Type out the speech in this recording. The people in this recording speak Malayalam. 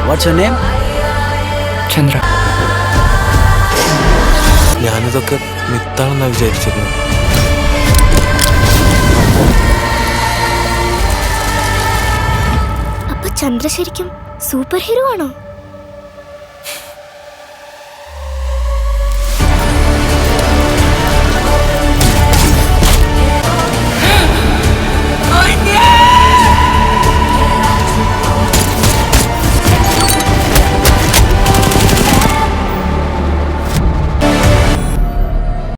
What's your name? ചന്ദ്ര. ഞാനിതൊക്കെ മിത്താണെന്നാണ് വിചാരിച്ചിരുന്നത്. അപ്പൊ ചന്ദ്ര ശരിക്കും സൂപ്പർ ഹീറോ ആണോ?